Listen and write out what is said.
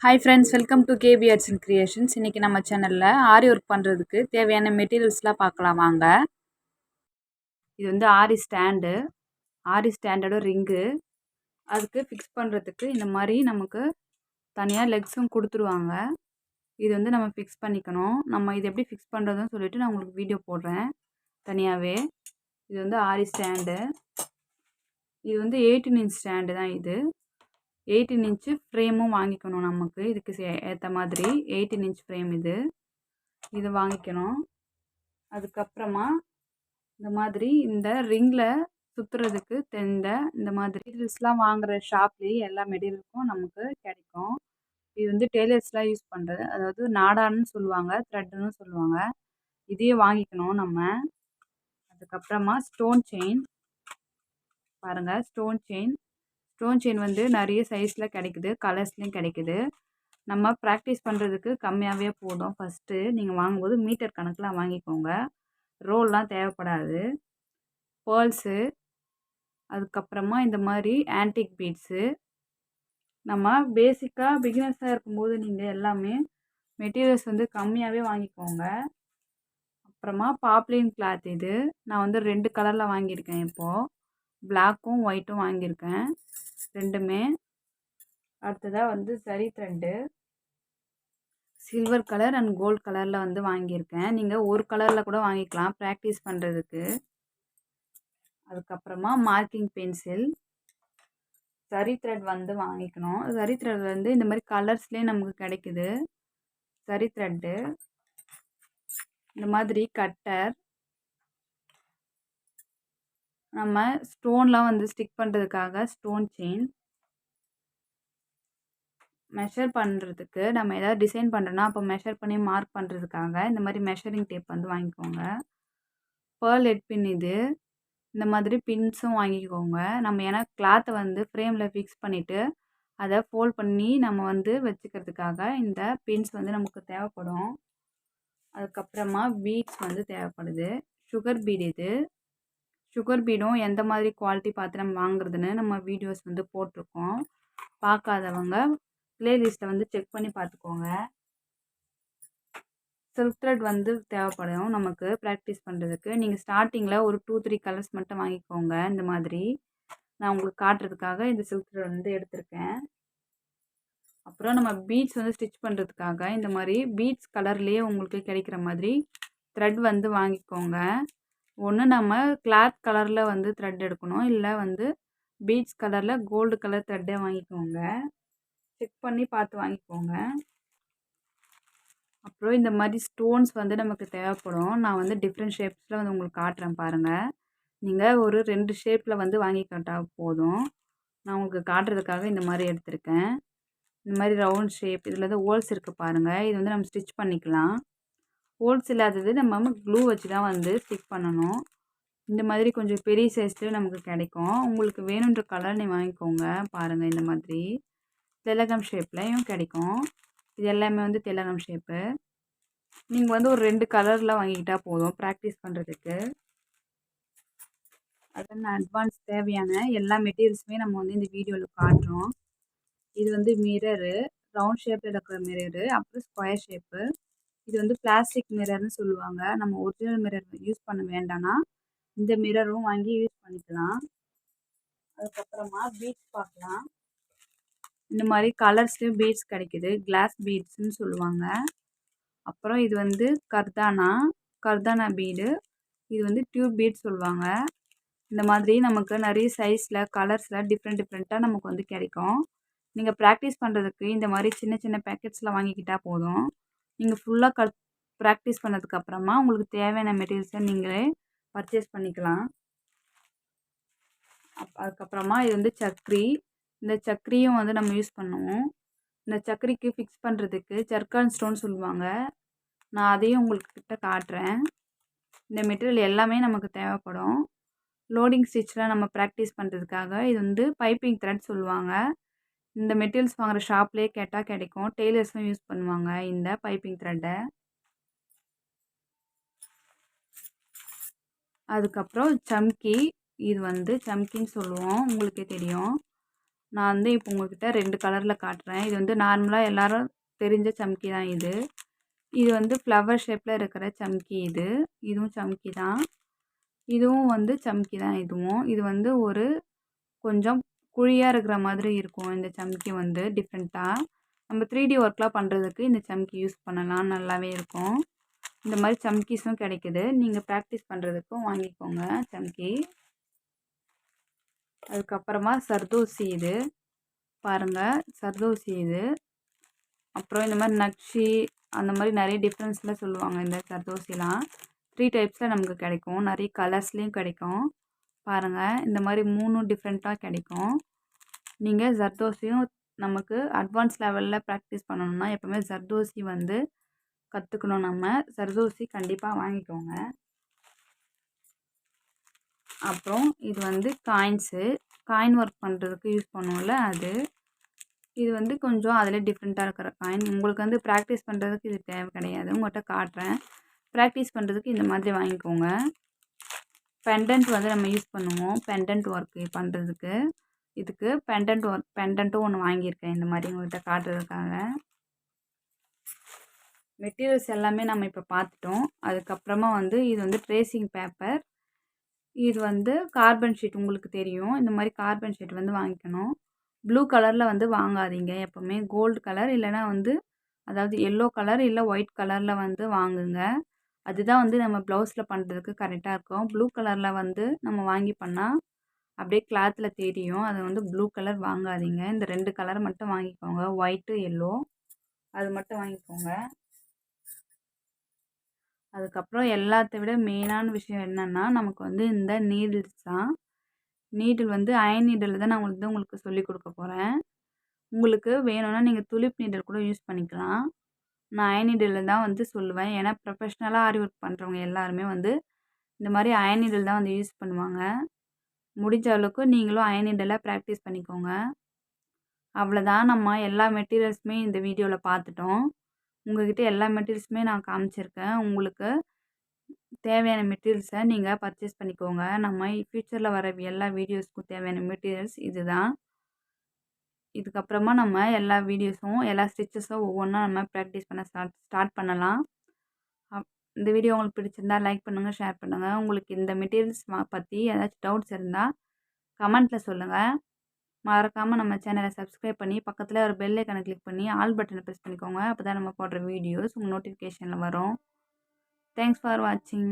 Hi friends, welcome to Kbartsandcreations. இன்றைக்கி நம்ம சேனலில் ஆரி ஒர்க் பண்ணுறதுக்கு தேவையான மெட்டீரியல்ஸ்லாம் பார்க்கலாம் வாங்க. இது வந்து ஆரி ஸ்டாண்டோட ரிங்கு. அதுக்கு ஃபிக்ஸ் பண்ணுறதுக்கு இந்த மாதிரி நமக்கு தனியாக லெக்ஸும் கொடுத்துருவாங்க. இது வந்து நம்ம ஃபிக்ஸ் பண்ணிக்கணும். நம்ம இது எப்படி ஃபிக்ஸ் பண்ணுறதுன்னு சொல்லிவிட்டு நான் உங்களுக்கு வீடியோ போடுறேன் தனியாகவே. இது வந்து ஆரி ஸ்டாண்டு. இது வந்து 18 இன்ச் ஸ்டாண்டு தான். இது 18 இன்ச்சு ஃப்ரேமும் வாங்கிக்கணும். நமக்கு இதுக்கு ஏற்ற மாதிரி 18 இன்ச் ஃப்ரேம் இது வாங்கிக்கணும். அதுக்கப்புறமா இந்த மாதிரி இந்த ரிங்கில் சுற்றுறதுக்கு இந்த மாதிரி மெட்டீரியல்ஸ்லாம் வாங்குகிற ஷாப்லேயே எல்லா மெட்டீரியல்ஸும் நமக்கு கிடைக்கும். இது வந்து டெய்லர்ஸ்லாம் யூஸ் பண்ணுறது, அதாவது நாடான்னு சொல்லுவாங்க, த்ரெட்டுன்னு சொல்லுவாங்க. இதையே வாங்கிக்கணும் நம்ம. அதுக்கப்புறமா ஸ்டோன் செயின் பாருங்கள். ஸ்டோன் செயின் வந்து நிறைய சைஸில் கிடைக்குது, கலர்ஸ்லேயும் கிடைக்குது. நம்ம ப்ராக்டிஸ் பண்ணுறதுக்கு கம்மியாகவே போதும். ஃபஸ்ட்டு நீங்கள் வாங்கும்போது மீட்டர் கணக்கில் வாங்கிக்கோங்க. ரோல்லாம் தேவைப்படாது. பேர்ல்ஸு, அதுக்கப்புறமா இந்த மாதிரி ஆன்டிக் பீட்ஸு. நம்ம பேசிக்காக பிகினர்ஸாக இருக்கும்போது நீங்கள் எல்லாமே மெட்டீரியல்ஸ் வந்து கம்மியாகவே வாங்கிக்கோங்க. அப்புறமா பாப்லின் கிளாத். இது நான் வந்து 2 கலரில் வாங்கியிருக்கேன். இப்போது பிளாக்கும் ஒயிட்டும் வாங்கியிருக்கேன், ரெண்டுமே. அடுத்ததாக வந்து சரி thread silver colour and gold கலரில் வந்து வாங்கியிருக்கேன். நீங்கள் ஒரு கலரில் கூட வாங்கிக்கலாம் ப்ராக்டிஸ் பண்ணுறதுக்கு. அதுக்கப்புறமா மார்க்கிங் பென்சில், சரி த்ரெட் வந்து வாங்கிக்கணும். சரி த்ரெட் வந்து இந்த மாதிரி கலர்ஸ்லேயே நமக்கு கிடைக்குது. சரி த்ரெட்டு, இந்த மாதிரி கட்டர், நம்ம ஸ்டோன்லாம் வந்து ஸ்டிக் பண்ணுறதுக்காக ஸ்டோன் செயின், மெஷர் பண்ணுறதுக்கு நம்ம ஏதாவது டிசைன் பண்ணுறோன்னா அப்போ மெஷர் பண்ணி மார்க் பண்ணுறதுக்காக இந்த மாதிரி மெஷரிங் டேப் வந்து வாங்கிக்கோங்க. பேர்ல் ஹெட் பின். இந்த மாதிரி பின்ஸும் வாங்கிக்கோங்க. நம்ம ஏன்னா கிளாத்தை வந்து ஃப்ரேமில் ஃபிக்ஸ் பண்ணிவிட்டு அதை ஃபோல்ட் பண்ணி நம்ம வந்து வச்சுக்கிறதுக்காக இந்த பின்ஸ் வந்து நமக்கு தேவைப்படும். அதுக்கப்புறமா பீட்ஸ் வந்து தேவைப்படுது. Sugar bead. சுகர் பீடும் எந்த மாதிரி குவாலிட்டி பார்த்து நம்ம வாங்குறதுன்னு நம்ம வீடியோஸ் வந்து போட்டிருக்கோம். பார்க்காதவங்க ப்ளேலிஸ்ட்டை வந்து செக் பண்ணி பார்த்துக்கோங்க. சில்க் த்ரெட் வந்து தேவைப்படும் நமக்கு ப்ராக்டிஸ் பண்ணுறதுக்கு. நீங்கள் ஸ்டார்டிங்கில் ஒரு 2-3 கலர்ஸ் மட்டும் வாங்கிக்கோங்க. இந்த மாதிரி நான் உங்களுக்கு காட்டுறதுக்காக இந்த சில்க் த்ரெட் வந்து எடுத்திருக்கேன். அப்புறம் நம்ம பீட்ஸ் வந்து ஸ்டிச் பண்ணுறதுக்காக இந்த மாதிரி பீட்ஸ் கலர்லேயே உங்களுக்கு கிடைக்கிற மாதிரி த்ரெட் வந்து வாங்கிக்கோங்க. ஒன்று நம்ம கிளாத் கலரில் வந்து த்ரெட் எடுக்கணும், இல்லை வந்து பீட்ஸ் கலரில் கோல்டு கலர் த்ரெட்டே வாங்கிக்கோங்க. செக் பண்ணி பார்த்து வாங்கிக்கோங்க. அப்புறம் இந்த மாதிரி ஸ்டோன்ஸ் வந்து நமக்கு தேவைப்படும். நான் வந்து டிஃப்ரெண்ட் ஷேப்ஸில் வந்து உங்களுக்கு காட்டுறேன் பாருங்கள். நீங்கள் ஒரு 2 ஷேப்பில் வந்து வாங்கிக்கிட்டால் போதும். நான் உங்களுக்கு காட்டுறதுக்காக இந்த மாதிரி எடுத்திருக்கேன். இந்த மாதிரி ரவுண்ட் ஷேப். இதில் வந்து ஹோல்ஸ் இருக்குது பாருங்கள். இது வந்து நம்ம ஸ்டிச் பண்ணிக்கலாம். ஹோல்ஸ் இல்லாதது நம்ம க்ளூ வச்சு தான் வந்து ஸ்டிக் பண்ணணும். இந்த மாதிரி கொஞ்சம் பெரிய சைஸ்லேயும் நமக்கு கிடைக்கும். உங்களுக்கு வேணுன்ற கலர் நீங்கள் வாங்கிக்கோங்க. பாருங்கள், இந்த மாதிரி திலகம் ஷேப்லையும் கிடைக்கும். இது எல்லாமே வந்து திலகம் ஷேப்பு. நீங்கள் வந்து ஒரு 2 கலரில் வாங்கிக்கிட்டால் போதும் ப்ராக்டிஸ் பண்ணுறதுக்கு. அதெல்லாம் அட்வான்ஸ் தேவையான எல்லா மெட்டீரியல்ஸுமே நம்ம வந்து இந்த வீடியோவில் காட்டுறோம். இது வந்து மிரரு, ரவுண்ட் ஷேப்பில் இருக்கிற மிரரு, அப்புறம் ஸ்கொயர் ஷேப்பு. இது வந்து பிளாஸ்டிக் மிரர்னு சொல்லுவாங்க. நம்ம ஒரிஜினல் மிரர் யூஸ் பண்ண வேண்டாம்னா இந்த மிரரும் வாங்கி யூஸ் பண்ணிக்கலாம். அதுக்கப்புறமா பீட்ஸ் பார்க்கலாம். இந்த மாதிரி கலர்ஸ்லேயும் பீட்ஸ் கிடைக்குது, கிளாஸ் பீட்ஸ்ன்னு சொல்லுவாங்க. அப்புறம் இது வந்து கர்தானா பீடு. இது வந்து டியூப் பீட் சொல்லுவாங்க. இந்த மாதிரி நமக்கு நிறைய சைஸில் கலர்ஸில் டிஃப்ரெண்ட்டாக நமக்கு வந்து கிடைக்கும். நீங்கள் ப்ராக்டிஸ் பண்ணுறதுக்கு இந்த மாதிரி சின்ன சின்ன பேக்கெட்ஸில் வாங்கிக்கிட்டால் போதும். நீங்கள் ஃபுல்லாக ப்ராக்டிஸ் பண்ணதுக்கப்புறமா உங்களுக்கு தேவையான மெட்டீரியல்ஸை நீங்களே பர்ச்சேஸ் பண்ணிக்கலாம். அதுக்கப்புறமா இது வந்து சக்கரி. இந்த சக்கரியும் வந்து நம்ம யூஸ் பண்ணுவோம். இந்த சக்கரிக்கு ஃபிக்ஸ் பண்ணுறதுக்கு ஜர்கான் ஸ்டோன் சொல்லுவாங்க. நான் அதையும் உங்களுக்கு காட்டுறேன். இந்த மெட்டீரியல் எல்லாமே நமக்கு தேவைப்படும். லோடிங் ஸ்டிச்சில் நம்ம ப்ராக்டிஸ் பண்ணுறதுக்காக இது வந்து பைப்பிங் த்ரெட் சொல்லுவாங்க. இந்த மெட்டீரியல்ஸ் வாங்குகிற ஷாப்லேயே கேட்டால் கிடைக்கும். டெய்லர்ஸும் யூஸ் பண்ணுவாங்க இந்த பைப்பிங் த்ரெட்டை. அதுக்கப்புறம் சம்கி. இது வந்து சம்கின்னு சொல்லுவோம், உங்களுக்கே தெரியும். நான் வந்து இப்போ உங்ககிட்ட 2 கலரில் காட்டுறேன். இது வந்து நார்மலாக எல்லாரும் தெரிஞ்ச சம்கி தான் இது. இது வந்து ஃப்ளவர் ஷேப்பில் இருக்கிற சம்கி இது. இதுவும் சம்கி தான். இதுவும் வந்து சம்கி தான் இதுவும். இது வந்து ஒரு கொஞ்சம் குழியாக இருக்கிற மாதிரி இருக்கும் இந்த சம்கி வந்து டிஃப்ரெண்ட்டாக. நம்ம 3D ஒர்க்லாம் பண்ணுறதுக்கு இந்த சம்கி யூஸ் பண்ணலாம். நல்லாவே இருக்கும். இந்த மாதிரி சம்கீஸும் கிடைக்குது. நீங்கள் ப்ராக்டிஸ் பண்ணுறதுக்கும் வாங்கிக்கோங்க சம்கி. அதுக்கப்புறமா சர்தோசி இது பாருங்கள். சர்தோசி இது. அப்புறம் இந்த மாதிரி நக்ஷி அந்த மாதிரி நிறைய டிஃப்ரென்ஸில் சொல்லுவாங்க இந்த சர்தோசிலாம். 3 டைப்ஸில் நமக்கு கிடைக்கும். நிறைய கலர்ஸ்லேயும் கிடைக்கும். பாருங்கள், இந்த மாதிரி 3 டிஃப்ரெண்ட்டாக கிடைக்கும். நீங்கள் ஜர்தோசியும் நமக்கு அட்வான்ஸ் லெவலில் ப்ராக்டிஸ் பண்ணணும்னா எப்போவுமே ஜர்தோசி வந்து கற்றுக்கணும். நம்ம ஜர்தோசி கண்டிப்பாக வாங்கிக்கோங்க. அப்புறம் இது வந்து காயின் ஒர்க் பண்ணுறதுக்கு யூஸ் பண்ணுவோம்ல அது. இது வந்து கொஞ்சம் அதில் டிஃப்ரெண்ட்டாக இருக்கிற காயின். உங்களுக்கு வந்து ப்ராக்டிஸ் பண்ணுறதுக்கு இது தேவை கிடையாது. உங்கள்கிட்ட காட்டுறேன். ப்ராக்டிஸ் பண்ணுறதுக்கு இந்த மாதிரி வாங்கிக்கோங்க. பெண்டன்ட் வந்து நம்ம யூஸ் பண்ணுவோம் பெண்டன்ட் ஒர்க்கு பண்ணுறதுக்கு. இதுக்கு பெண்டன்ட்டும் ஒன்று வாங்கியிருக்கேன் இந்த மாதிரி உங்கள்கிட்ட காட்டுறதுக்காக. மெட்டீரியல்ஸ் எல்லாமே நம்ம இப்போ பார்த்துட்டோம். அதுக்கப்புறமா வந்து இது வந்து ட்ரேசிங் பேப்பர். இது வந்து கார்பன் ஷீட் உங்களுக்கு தெரியும். இந்த மாதிரி கார்பன் ஷீட் வந்து வாங்கிக்கணும். ப்ளூ கலரில் வந்து வாங்காதீங்க. எப்போவுமே கோல்டு கலர் இல்லைனா வந்து அதாவது எல்லோ கலர் இல்லை ஒயிட் கலரில் வந்து வாங்குங்க. அதுதான் வந்து நம்ம ப்ளவுஸில் பண்ணுறதுக்கு கரெக்டாக இருக்கும். ப்ளூ கலரில் வந்து நம்ம வாங்கி பண்ணால் அப்படியே கிளாத்தில் தெரியும். அது வந்து ப்ளூ கலர் வாங்காதீங்க. இந்த 2 கலர் மட்டும் வாங்கிக்கோங்க. ஒயிட்டு எல்லோ அது மட்டும் வாங்கிக்கோங்க. அதுக்கப்புறம் எல்லாத்தை விட மெயினான விஷயம் என்னென்னா நமக்கு வந்து இந்த நீடில்ஸ் தான். நீடில் வந்து அயன் நீடில் தான் நான் உங்களுக்கு சொல்லிக் கொடுக்க போகிறேன். உங்களுக்கு வேணும்னா நீங்கள் துலிப் நீடில் கூட யூஸ் பண்ணிக்கலாம். நான் அயன் நீடில் தான் வந்து சொல்லுவேன். ஏன்னா ப்ரொஃபஷ்னலாக ஆரி ஒர்க் பண்ணுறவங்க எல்லாருமே வந்து இந்த மாதிரி அயன் நீடில் தான் வந்து யூஸ் பண்ணுவாங்க. முடிஞ்ச அளவுக்கு நீங்களும் அயன் நீடில் ப்ராக்டிஸ் பண்ணிக்கோங்க. அவ்வளோதான். நம்ம எல்லா மெட்டீரியல்ஸுமே இந்த வீடியோவில் பார்த்துட்டோம். உங்கள்கிட்ட எல்லா மெட்டீரியல்ஸுமே நான் காமிச்சிருக்கேன். உங்களுக்கு தேவையான மெட்டீரியல்ஸை நீங்கள் பர்ச்சேஸ் பண்ணிக்கோங்க. நம்ம ஃப்யூச்சரில் வர எல்லா வீடியோஸ்க்கும் தேவையான மெட்டீரியல்ஸ் இது தான். இதுக்கப்புறமா நம்ம எல்லா வீடியோஸும் எல்லா ஸ்டிச்சஸும் ஒவ்வொன்றா நம்ம ப்ராக்டிஸ் பண்ண ஸ்டார்ட் பண்ணலாம். இந்த வீடியோ உங்களுக்கு பிடிச்சிருந்தா லைக் பண்ணுங்கள், ஷேர் பண்ணுங்கள். உங்களுக்கு இந்த மெட்டீரியல்ஸ் பற்றி ஏதாச்சும் டவுட்ஸ் இருந்தால் கமெண்ட்டில் சொல்லுங்கள். மறக்காமல் நம்ம சேனலை சப்ஸ்கிரைப் பண்ணி பக்கத்தில் ஒரு பெல் ஐக்கானை கிளிக் பண்ணி ஆல் பட்டனை ப்ரெஸ் பண்ணிக்கோங்க. அப்போ தான் நம்ம போடுற வீடியோஸ் உங்கள் நோட்டிஃபிகேஷனில் வரும். தேங்க்ஸ் ஃபார் வாட்சிங்.